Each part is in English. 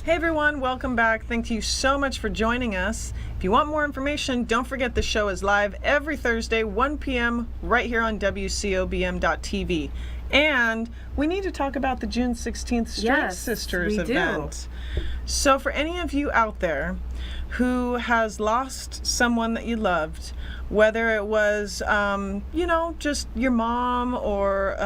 Hey everyone, welcome back. Thank you so much for joining us. If you want more information, don't forget the show is live every Thursday, 1 p.m. right here on WCOBM.tv. And we need to talk about the June 16th Strength Sisters event. So for any of you out there who has lost someone that you loved, whether it was, just your mom, or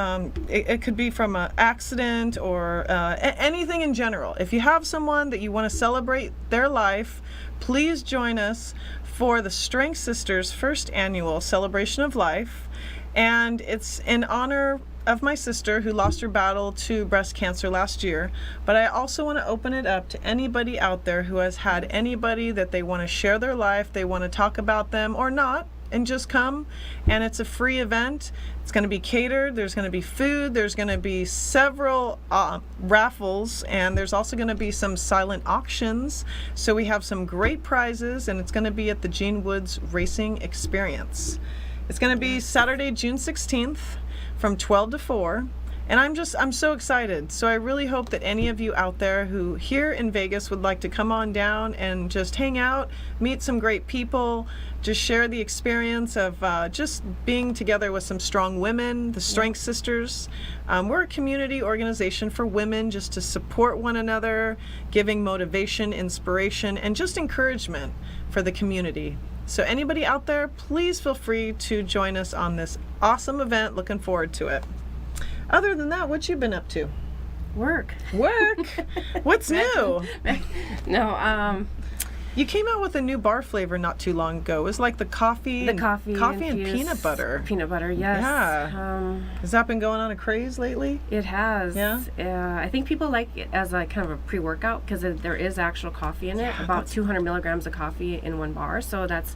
it could be from an accident, or anything in general. If you have someone that you want to celebrate their life, please join us for the Strength Sisters first annual celebration of life. And it's in honor of my sister who lost her battle to breast cancer last year. But I also want to open it up to anybody out there who has had anybody that they want to share their life, they want to talk about them or not, and just come. And it's a free event. It's going to be catered. There's going to be food. There's going to be several raffles, and there's also going to be some silent auctions. So we have some great prizes, and it's going to be at the Gene Woods Racing Experience. It's going to be Saturday, June 16th from 12 to 4. And I'm so excited. So I really hope that any of you out there who here in Vegas would like to come on down and just hang out, meet some great people, just share the experience of just being together with some strong women, the Strength Sisters. We're a community organization for women just to support one another, giving motivation, inspiration, and just encouragement for the community. So anybody out there, please feel free to join us on this awesome event. Looking forward to it. Other than that, what you been up to? Work. What's new? No, you came out with a new bar flavor not too long ago. It was like the coffee and peanut butter. Peanut butter, yes. Yeah. Has that been going on a craze lately? It has. Yeah. I think people like it as a kind of a pre-workout because there is actual coffee in it. Yeah, about 200 milligrams of coffee in one bar, so that's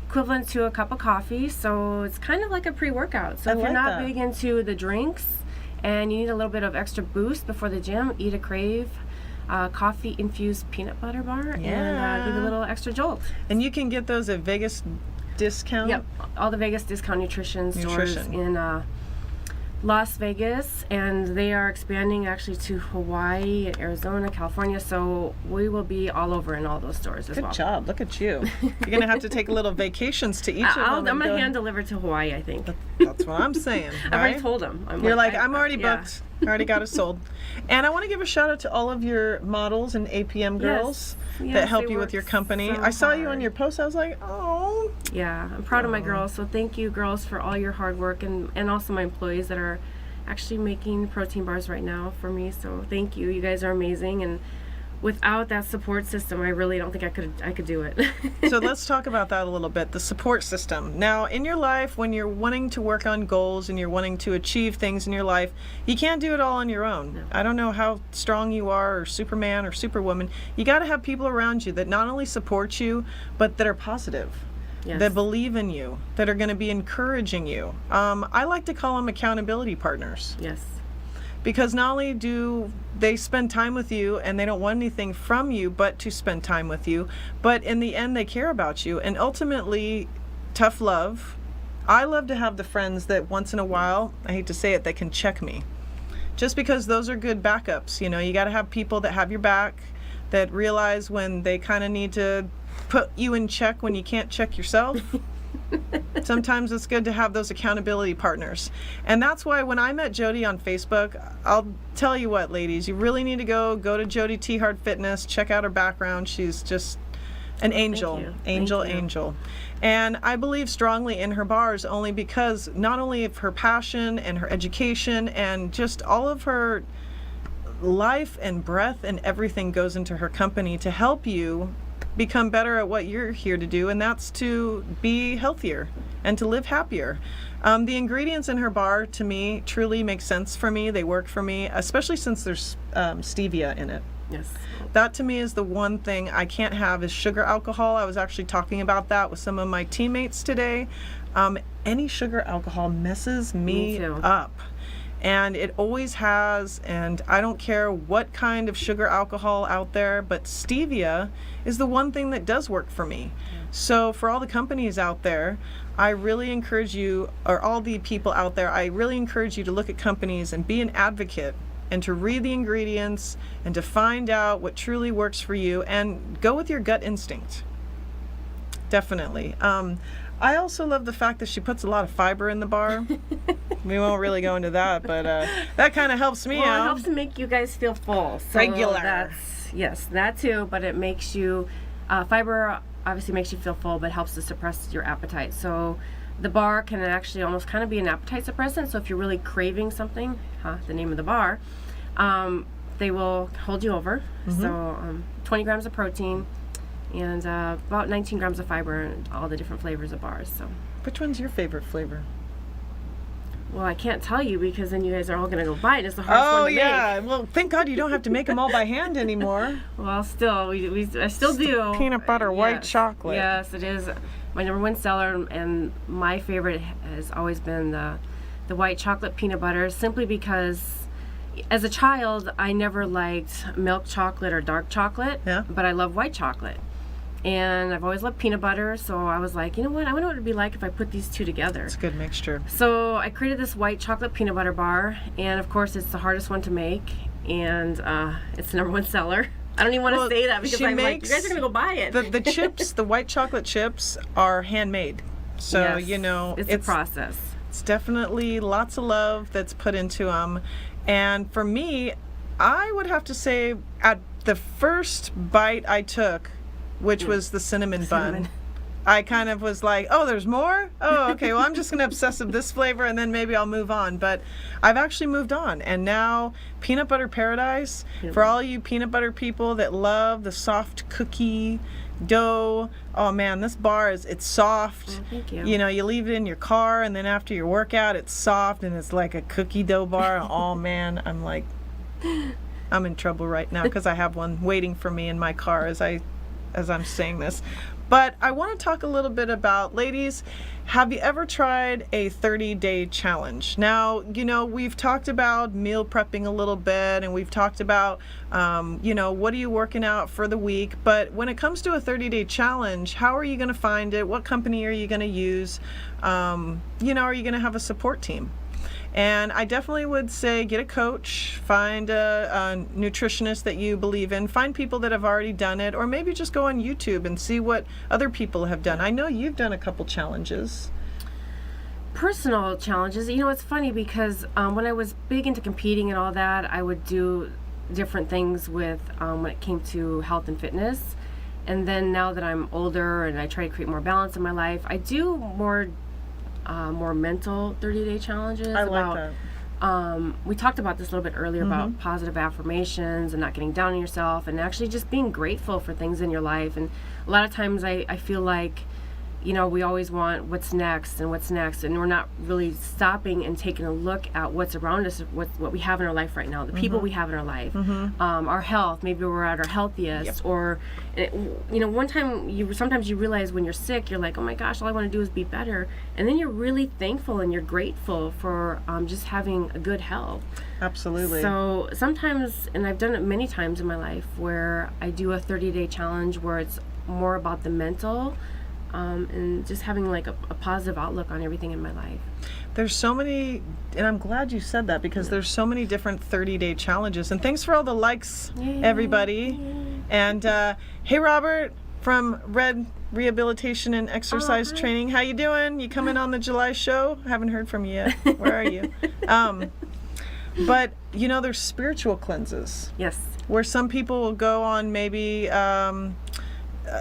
equivalent to a cup of coffee. So it's kind of like a pre-workout. So if you're not big into the drinks and you need a little bit of extra boost before the gym, eat a Crave coffee infused peanut butter bar and give you a little extra jolt. And you can get those at Vegas Discount? Yep, all the Vegas Discount Nutrition stores in Las Vegas, and they are expanding actually to Hawaii, Arizona, California, so we will be all over in all those stores as well. Good job. Look at you. You're going to have to take little vacations to each of them. I'm going to hand deliver to Hawaii, I think. That's what I'm saying. I've already told them. I'm already booked. I already got it sold. And I want to give a shout out to all of your models and APM girls that help you with your company. So I saw you on your post. I was like, oh. Yeah, I'm proud of my girls. So thank you, girls, for all your hard work, and also my employees that are actually making protein bars right now for me. So thank you. You guys are amazing, and without that support system, I really don't think I could do it. So let's talk about that a little bit, the support system. Now, in your life, when you're wanting to work on goals and you're wanting to achieve things in your life, you can't do it all on your own. No. I don't know how strong you are, or Superman or Superwoman. You got to have people around you that not only support you, but that are positive. Yes. That believe in you, that are going to be encouraging you. I like to call them accountability partners. Yes. Because not only do they spend time with you and they don't want anything from you but to spend time with you, but in the end they care about you. And ultimately, tough love. I love to have the friends that once in a while, I hate to say it, they can check me. Just because those are good backups. You know, you got to have people that have your back, that realize when they kind of need to put you in check when you can't check yourself. Sometimes it's good to have those accountability partners. And that's why when I met Jody on Facebook, I'll tell you what, ladies, you really need to go to Jody T. Hart Fitness, check out her background. She's just an angel. Angel. And I believe strongly in her bars only because not only of her passion and her education and just all of her life and breath and everything goes into her company to help you become better at what you're here to do, and that's to be healthier and to live happier. The ingredients in her bar, to me, truly make sense for me. They work for me, especially since there's stevia in it. Yes. That to me is the one thing I can't have is sugar alcohol. I was actually talking about that with some of my teammates today. Any sugar alcohol messes me up. And it always has, and I don't care what kind of sugar alcohol out there, but stevia is the one thing that does work for me. So for all the companies out there, I really encourage you, or all the people out there, I really encourage you to look at companies and be an advocate and to read the ingredients and to find out what truly works for you and go with your gut instinct. Definitely. I also love the fact that she puts a lot of fiber in the bar. We won't really go into that, but that kind of helps me out. It helps to make you guys feel full. So regular. Yes, that too, but it makes you, fiber obviously makes you feel full, but helps to suppress your appetite. So the bar can actually almost kind of be an appetite suppressant. So if you're really craving something, the name of the bar, they will hold you over. So 20 grams of protein and about 19 grams of fiber and all the different flavors of bars. So which one's your favorite flavor? Well, I can't tell you because then you guys are all going to go buy it. It's the hardest one to make. Oh, yeah. Well, thank God you don't have to make them all by hand anymore. Well, still, I still do. Peanut butter, white chocolate. Yes, it is my number one seller, and my favorite has always been the white chocolate peanut butter, simply because as a child, I never liked milk chocolate or dark chocolate, but I love white chocolate. And I've always loved peanut butter, so I was like, you know what, I wonder what it'd be like if I put these two together. It's a good mixture. So I created this white chocolate peanut butter bar, and of course it's the hardest one to make, and it's the number one seller. I don't even want to say that because I'm like, you guys are going to go buy it. The chips, the white chocolate chips, are handmade. So, yes, you know, it's a process. It's definitely lots of love that's put into them. And for me, I would have to say at the first bite I took, which was the cinnamon bun, I kind of was like, oh, there's more? Oh, okay, well, I'm just going to obsess with this flavor and then maybe I'll move on. But I've actually moved on. And now Peanut Butter Paradise, for all you peanut butter people that love the soft cookie dough, oh man, this bar it's soft. Oh, thank you. You know, you leave it in your car and then after your workout, it's soft and it's like a cookie dough bar. Oh man, I'm like, I'm in trouble right now because I have one waiting for me in my car as I'm saying this. But I want to talk a little bit about, ladies, have you ever tried a 30-day challenge? Now, you know, we've talked about meal prepping a little bit, and we've talked about, you know, what are you working out for the week? But when it comes to a 30-day challenge, how are you going to find it? What company are you going to use? You know, are you going to have a support team? And I definitely would say get a coach, find a nutritionist that you believe in, find people that have already done it, or maybe just go on YouTube and see what other people have done. I know you've done a couple challenges. Personal challenges. You know, it's funny because when I was big into competing and all that, I would do different things with when it came to health and fitness. And then now that I'm older and I try to create more balance in my life, I do more mental 30-day challenges. I like that. We talked about this a little bit earlier about positive affirmations and not getting down on yourself and actually just being grateful for things in your life. And a lot of times I feel like, you know, we always want what's next, and we're not really stopping and taking a look at what's around us, what we have in our life right now, the people we have in our life, our health. Maybe we're at our healthiest, or you know, one time sometimes you realize when you're sick, you're like, oh my gosh, all I want to do is be better, and then you're really thankful and you're grateful for just having a good health. Absolutely. So sometimes, and I've done it many times in my life, where I do a 30-day challenge where it's more about the mental. And just having like a positive outlook on everything in my life. There's so many, and I'm glad you said that because there's so many different 30-day challenges. And thanks for all the likes, everybody. And hey, Robert from Red Rehabilitation and Exercise Training. How you doing? You coming on the July show? I haven't heard from you yet. Where are you? But, you know, there's spiritual cleanses. Yes. Where some people will go on maybe...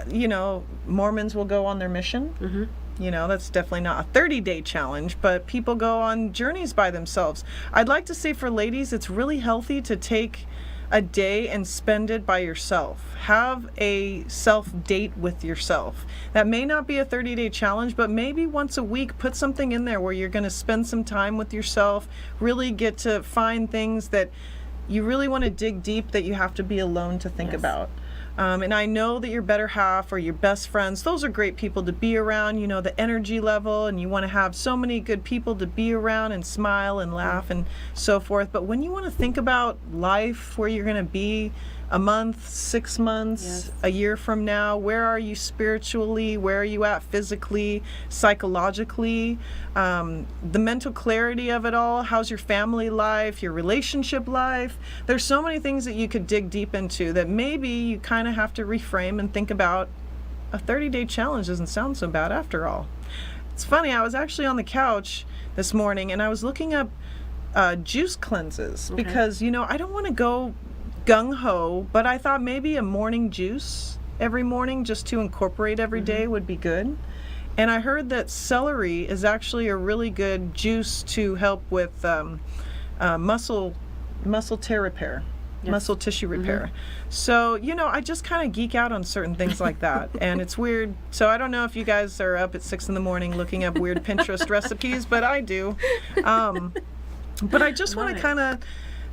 you know, Mormons will go on their mission. You know, that's definitely not a 30-day challenge, but people go on journeys by themselves. I'd like to say for ladies, it's really healthy to take a day and spend it by yourself. Have a self-date with yourself. That may not be a 30-day challenge, but maybe once a week, put something in there where you're going to spend some time with yourself, really get to find things that you really want to dig deep that you have to be alone to think about. And I know that your better half or your best friends, those are great people to be around, you know, the energy level, and you want to have so many good people to be around and smile and laugh and so forth. But when you want to think about life, where you're going to be a month, 6 months, Yes. a year from now? Where are you spiritually? Where are you at physically, psychologically? The mental clarity of it all. How's your family life, your relationship life? There's so many things that you could dig deep into that maybe you kind of have to reframe and think about. A 30-day challenge doesn't sound so bad after all. It's funny, I was actually on the couch this morning and I was looking up juice cleanses because, you know, I don't want to go gung-ho, but I thought maybe a morning juice every morning just to incorporate every day would be good. And I heard that celery is actually a really good juice to help with muscle tear repair. Yes. Muscle tissue repair. So, you know, I just kind of geek out on certain things like that. And it's weird. So I don't know if you guys are up at 6 a.m. looking up weird Pinterest recipes, but I do. But I just want to kind of,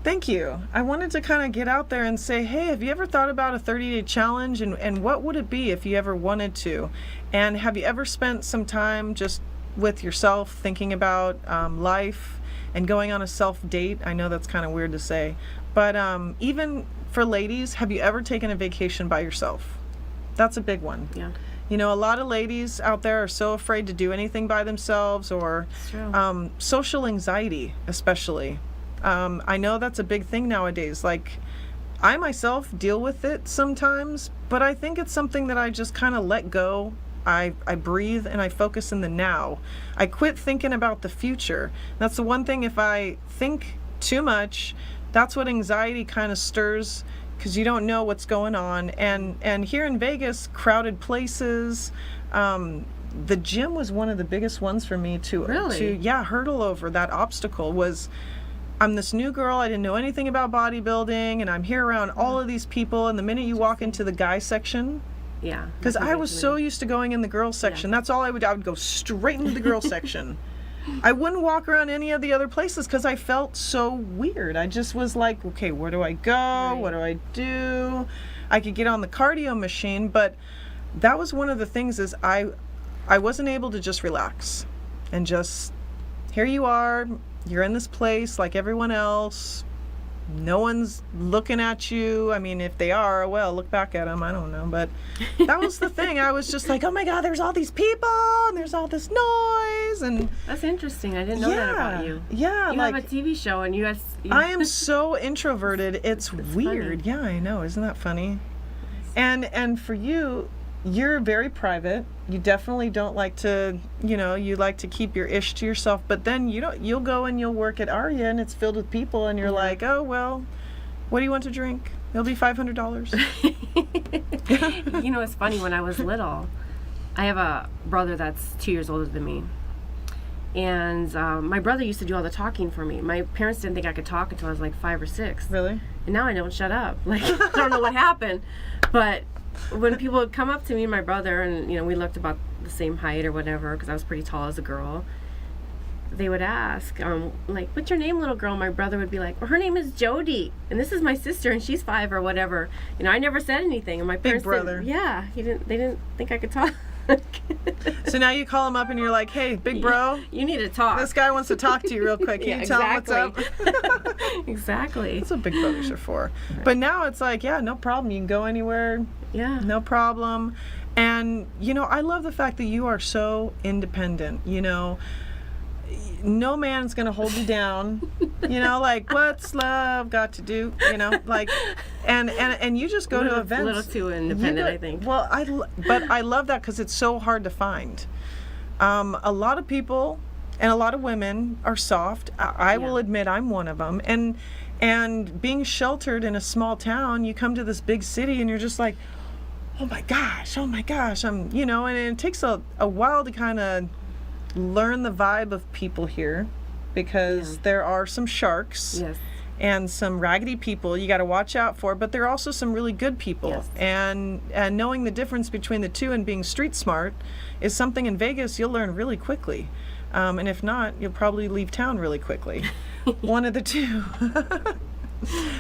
thank you. I wanted to kind of get out there and say, hey, have you ever thought about a 30-day challenge? And what would it be if you ever wanted to? And have you ever spent some time just with yourself thinking about life and going on a self-date? I know that's kind of weird to say. But even for ladies, have you ever taken a vacation by yourself? That's a big one. Yeah. You know, a lot of ladies out there are so afraid to do anything by themselves, or social anxiety especially. I know that's a big thing nowadays. Like, I myself deal with it sometimes, but I think it's something that I just kind of let go. I breathe and I focus in the now. I quit thinking about the future. That's the one thing, if I think too much, that's what anxiety kind of stirs, because you don't know what's going on. And here in Vegas, crowded places, the gym was one of the biggest ones for me to hurdle over. That obstacle was, I'm this new girl, I didn't know anything about bodybuilding, and I'm here around all of these people, and the minute you walk into the guy section, because I was so used to going in the girls section, that's all I would go straight into the girls section. I wouldn't walk around any of the other places because I felt so weird. I just was like, okay, where do I go? Right. What do I do? I could get on the cardio machine, but that was one of the things, is I wasn't able to just relax and just, here you are, you're in this place like everyone else. No one's looking at you. I mean, if they are, well, look back at them. I don't know. But that was the thing. I was just like, oh my God, there's all these people and there's all this noise. And that's interesting. I didn't know that about you. Yeah. You have a TV show and you I am so introverted. It's weird. Funny. Yeah, I know. Isn't that funny? And for you, you're very private. You definitely don't like to, you like to keep your ish to yourself, but then you'll go and you'll work at Aria and it's filled with people and you're like, oh, well, what do you want to drink? It'll be $500. It's funny, when I was little, I have a brother that's 2 years older than me. And my brother used to do all the talking for me. My parents didn't think I could talk until I was like 5 or 6. Really? And now I don't shut up. Like, I don't know what happened, but when people would come up to me and my brother, and we looked about the same height or whatever, because I was pretty tall as a girl, they would ask, like, what's your name, little girl? My brother would be like, well, her name is Jody, and this is my sister, and she's 5 or whatever. I never said anything, and my parents Big brother. They didn't think I could talk. So now you call him up and you're like, hey, big bro, you need to talk. This guy wants to talk to you real quick. Can you tell him what's up? Exactly. That's what big brothers are for. Right. But now it's like, yeah, no problem. You can go anywhere. Yeah. No problem. And, I love the fact that you are so independent. No man's going to hold you down. Like, what's love got to do? Like, and you just go to events. A little too independent, I think. Well, but I love that because it's so hard to find. A lot of people and a lot of women are soft. I will admit I'm one of them. And being sheltered in a small town, you come to this big city and you're just like, oh my gosh, and it takes a while to kind of learn the vibe of people here, because there are some sharks and some raggedy people you got to watch out for, but there are also some really good people. And knowing the difference between the two and being street smart is something in Vegas you'll learn really quickly, and if not, you'll probably leave town really quickly. One of the two.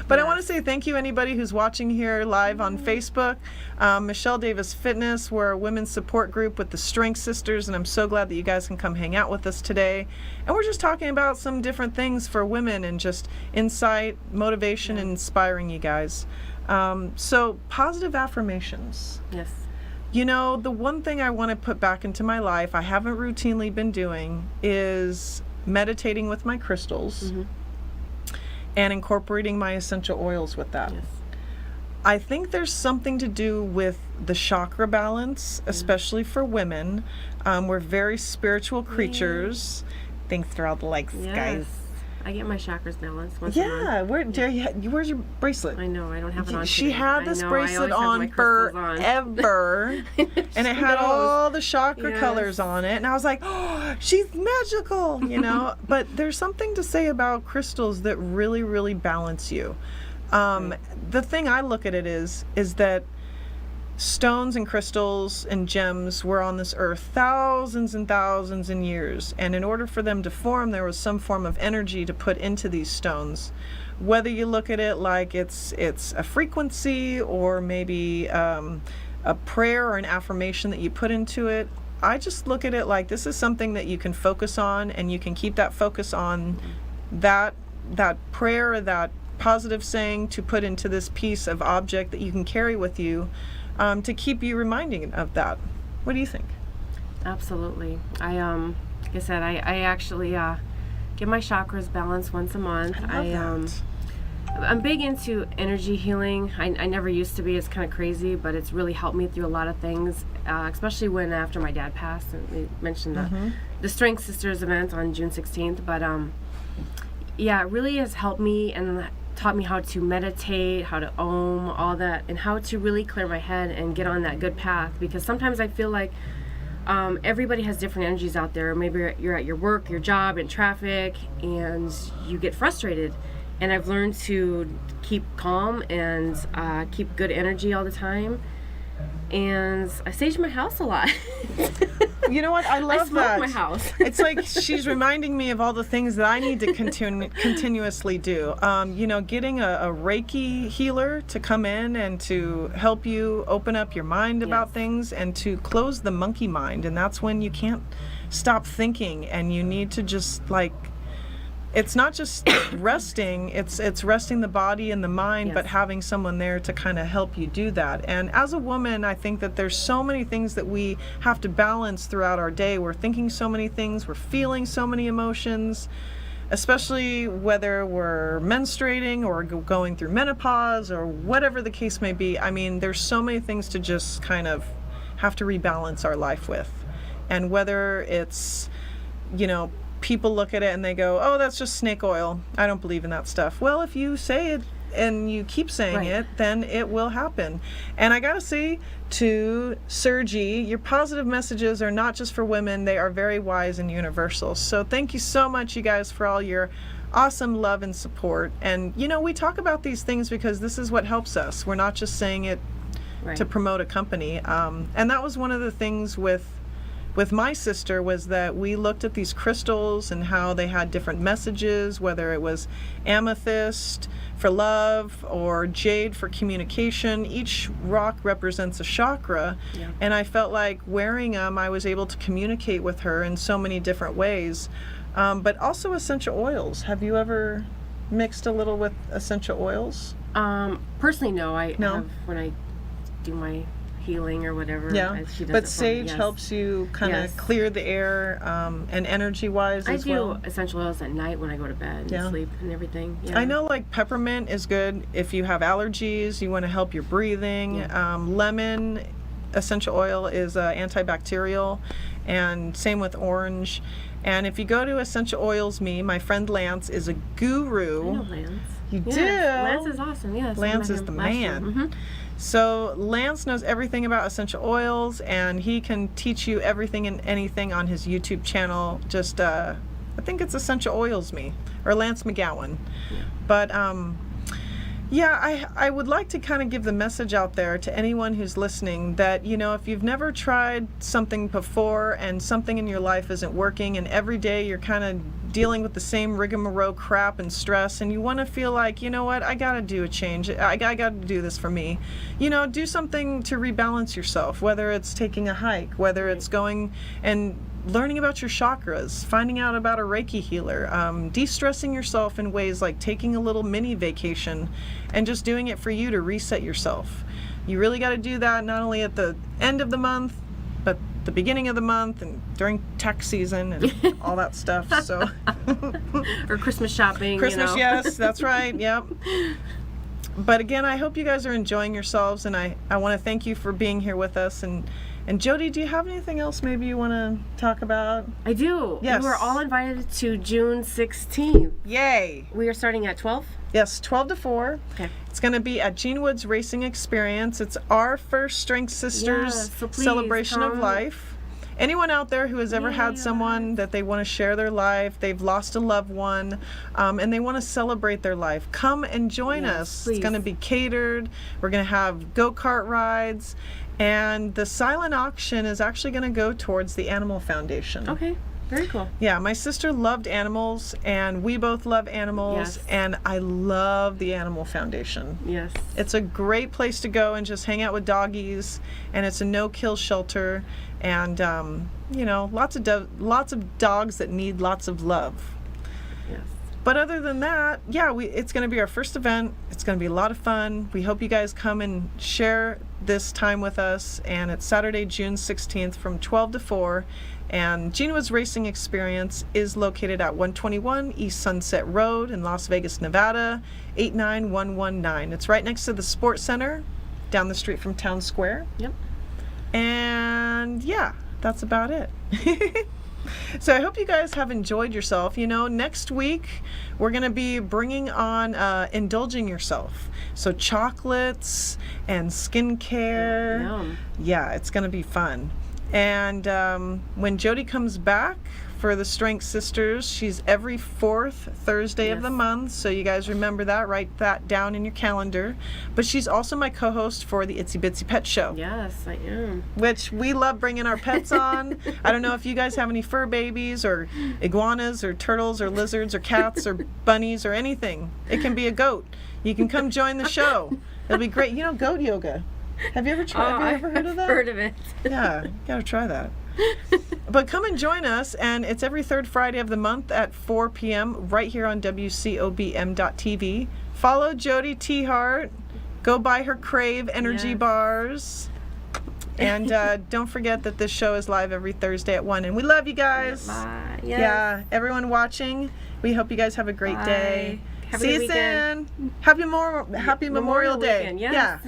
But I want to say thank you, anybody who's watching here live on Facebook. Michelle Davis Fitness, we're a women's support group with the Strength Sisters, and I'm so glad that you guys can come hang out with us today. And we're just talking about some different things for women and just insight, motivation, and inspiring you guys. So positive affirmations. Yes. You know, the one thing I want to put back into my life, I haven't routinely been doing, is meditating with my crystals and incorporating my essential oils with that. Yes. I think there's something to do with the chakra balance, especially for women. We're very spiritual creatures. Thanks for all the likes, guys. I get my chakras balanced once a month. Yeah, where's your bracelet? I know, I don't have it on She today. had this I know, bracelet I always have my crystals forever, and it She had knows. all the chakra Yes. colors on it, and I was like, oh, she's magical, you know? But there's something to say about crystals that really, really balance you. The thing I look at it is that stones and crystals and gems were on this earth thousands and thousands of years, and in order for them to form, there was some form of energy to put into these stones. Whether you look at it like it's a frequency or maybe a prayer or an affirmation that you put into it, I just look at it like this is something that you can focus on, and you can keep that focus on that prayer or that positive saying to put into this piece of object that you can carry with you, to keep you reminding of that. What do you think? Absolutely. Like I said, I actually get my chakras balanced once a month. I love that. I'm big into energy healing. I never used to be. It's kind of crazy, but it's really helped me through a lot of things, especially when after my dad passed. And we mentioned the Strength Sisters event on June 16th. But yeah, it really has helped me and taught me how to meditate, how to Om, all that, and how to really clear my head and get on that good path. Because sometimes I feel like everybody has different energies out there. Maybe you're at your work, your job, in traffic, and you get frustrated. And I've learned to keep calm and keep good energy all the time. And I stage my house a lot. You know what? I love I smoke that. my house. It's like she's reminding me of all the things that I need to continuously do. You know, getting a Reiki healer to come in and to help you open up your mind about things and to close the monkey mind. And that's when you can't stop thinking and you need to just like, it's not just resting, it's resting the body and the mind, but having someone there to kind of help you do that. And as a woman, I think that there's so many things that we have to balance throughout our day. We're thinking so many things, we're feeling so many emotions, especially whether we're menstruating or going through menopause or whatever the case may be. I mean, there's so many things to just kind of have to rebalance our life with. And whether it's, you know, people look at it and they go, oh, that's just snake oil. I don't believe in that stuff. Well, if you say it and you keep saying it, then it will happen. And I gotta say to Sergi, your positive messages are not just for women, they are very wise and universal. So thank you so much, you guys, for all your awesome love and support. And, you know, we talk about these things because this is what helps us. We're not just saying it to promote a company. And that was one of the things with my sister, was that we looked at these crystals and how they had different messages, whether it was amethyst for love or jade for communication. Each rock represents a chakra, and I felt like wearing them, I was able to communicate with her in so many different ways. But also essential oils. Have you ever mixed a little with essential oils? Personally, no. I have when I do my healing or whatever. She does but sage helps you kind of clear the air, and energy-wise as well. I do essential oils at night when I go to bed and sleep and everything. I know, like peppermint is good if you have allergies, you want to help your breathing. Lemon essential oil is antibacterial, and same with orange. And if you go to Essential Oils Me, my friend Lance is a guru. I know Lance. You do? Lance is awesome, yes. Lance is the man. So Lance knows everything about essential oils, and he can teach you everything and anything on his YouTube channel. Just, I think it's Essential Oils Me, or Lance McGowan. But, yeah, I would like to kind of give the message out there to anyone who's listening that, you know, if you've never tried something before and something in your life isn't working, and every day you're kind of dealing with the same rigmarole crap and stress, and you want to feel like, you know what, I got to do a change. I got to do this for me. You know, do something to rebalance yourself, whether it's taking a hike, whether it's going and learning about your chakras, finding out about a Reiki healer, de-stressing yourself in ways like taking a little mini vacation and just doing it for you to reset yourself. You really got to do that not only at the end of the month, but the beginning of the month and during tax season and all that stuff. So or Christmas shopping. Christmas, yes, that's right. Yep. But again, I hope you guys are enjoying yourselves, and I want to thank you for being here with us. And Jody, do you have anything else maybe you want to talk about? I do. Yes. We were all invited to June 16th. Yay. We are starting at 12? Yes, 12 to 4. Okay. It's going to be at Gene Woods Racing Experience. It's our first Strength Sisters so please celebration of come. life. Anyone out there who has ever had someone that they want to share their life, they've lost a loved one, and they want to celebrate their life, come and join us. Please. It's going to be catered. We're going to have go-kart rides, and the silent auction is actually going to go towards the Animal Foundation. Okay. Very cool. Yeah, my sister loved animals, and we both love animals, Yes. and I love the Animal Foundation. Yes. It's a great place to go and just hang out with doggies, and it's a no-kill shelter, and you know, lots of dogs that need lots of love. Yes. But other than that, yeah, it's going to be our first event. It's going to be a lot of fun. We hope you guys come and share this time with us, and it's Saturday, June 16th from 12 to 4. And Gene Woods Racing Experience is located at 121 East Sunset Road in Las Vegas, Nevada, 89119. It's right next to the Sports Center, down the street from Town Square. Yep. And yeah, that's about it. So I hope you guys have enjoyed yourself. You know, next week we're going to be bringing on indulging yourself. So chocolates and skincare. Yum. Yeah, it's going to be fun. And when Jody comes back for the Strength Sisters, she's every fourth Thursday of the month. So you guys remember that. Write that down in your calendar. But she's also my co-host for the Itsy Bitsy Pet Show. Yes, I am. Which we love bringing our pets on. I don't know if you guys have any fur babies or iguanas or turtles or lizards or cats or bunnies or anything. It can be a goat. You can come join the show. It'll be great. You know, goat yoga. Have you ever tried? Have you ever heard of that? I've heard of it. Yeah, you gotta try that. But come and join us, and it's every third Friday of the month at 4 p.m. right here on WCOBM.tv. Follow Jody T. Hart. Go buy her Crave energy bars. And don't forget that this show is live every Thursday at 1. And we love you guys. Bye. Yes. Yeah, everyone watching, we hope you guys have a great day. Have a See good you weekend. soon. Happy Memorial Day. Weekend, yes. Yeah.